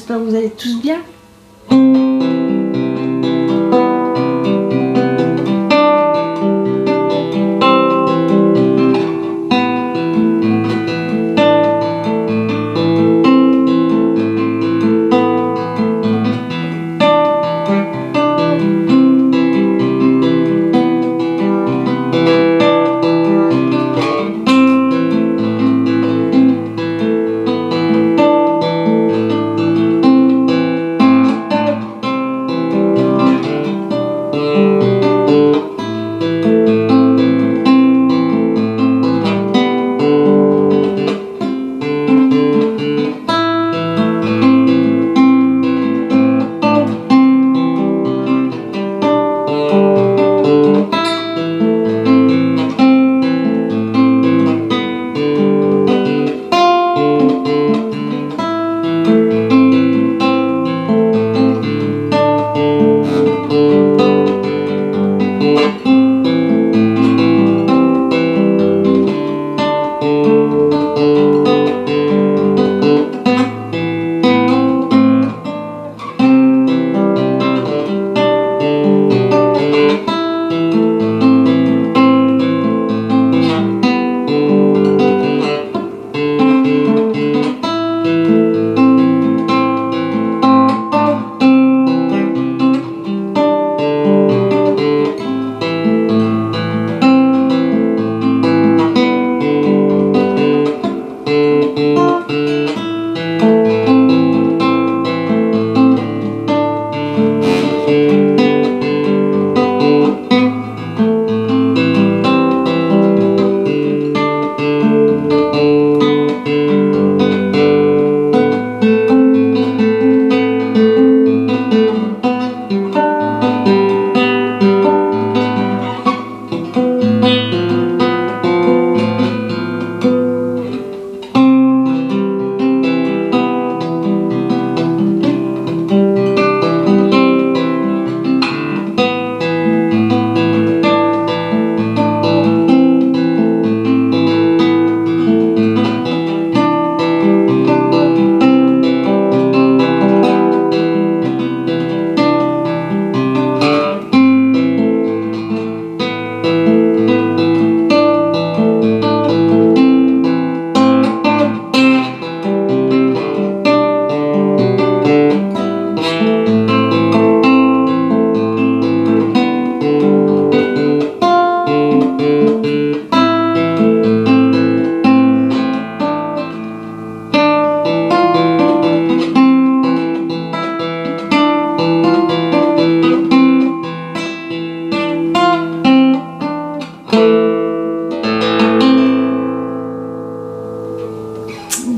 j'espère que vous allez tous bien.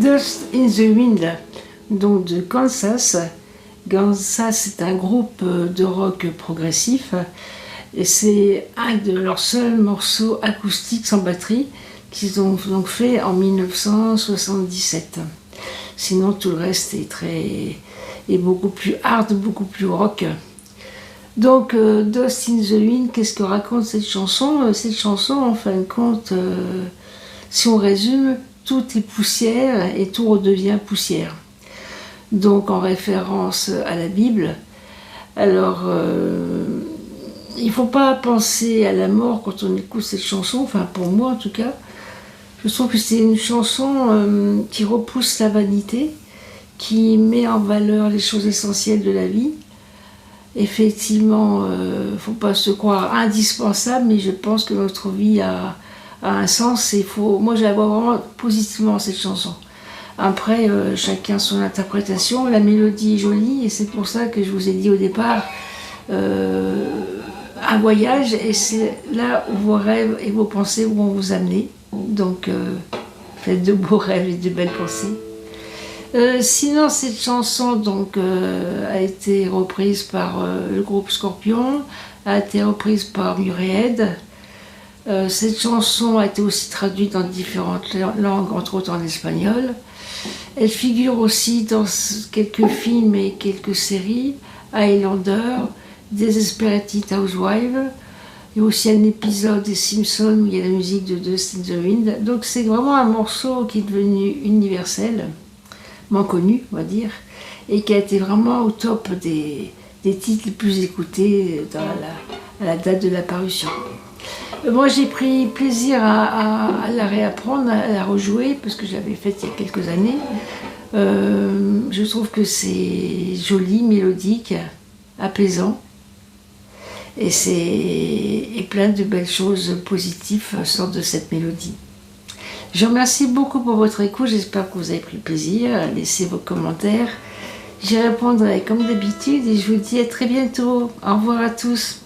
Dust in the Wind, donc de Kansas. Kansas, c'est un groupe de rock progressif et c'est un de leurs seuls morceaux acoustiques sans batterie qu'ils ont donc fait en 1977. Sinon, tout le reste est beaucoup plus hard, beaucoup plus rock. Donc, Dust in the Wind, qu'est-ce que raconte cette chanson? Cette chanson, en fin de compte, si on résume, tout est poussière et tout redevient poussière. Donc, en référence à la Bible. Alors, il ne faut pas penser à la mort quand on écoute cette chanson, enfin pour moi en tout cas. Je trouve que c'est une chanson qui repousse la vanité, qui met en valeur les choses essentielles de la vie. Effectivement, il ne faut pas se croire indispensable, mais je pense que notre vie a un sens. Et moi, je la vois vraiment positivement, cette chanson. Après, chacun son interprétation. La mélodie est jolie, et c'est pour ça que je vous ai dit au départ, un voyage, et c'est là où vos rêves et vos pensées vont vous amener. Donc, faites de beaux rêves et de belles pensées. Sinon, cette chanson donc, a été reprise par le groupe Scorpion, a été reprise par Murray Head. Cette chanson a été aussi traduite dans différentes langues, entre autres en espagnol. Elle figure aussi dans quelques films et quelques séries, Highlander, Desperate Housewives. Il y a aussi un épisode des Simpsons où il y a la musique de Dust in the Wind. Donc c'est vraiment un morceau qui est devenu universel, moins connu, on va dire. et qui a été vraiment au top des titres les plus écoutés à la date de la parution. Moi j'ai pris plaisir à la réapprendre, à la rejouer, parce que je l'avais faite il y a quelques années. Je trouve que c'est joli, mélodique, apaisant, et plein de belles choses positives sortent de cette mélodie. Je vous remercie beaucoup pour votre écoute, j'espère que vous avez pris plaisir, laissez vos commentaires. J'y répondrai comme d'habitude et je vous dis à très bientôt. Au revoir à tous.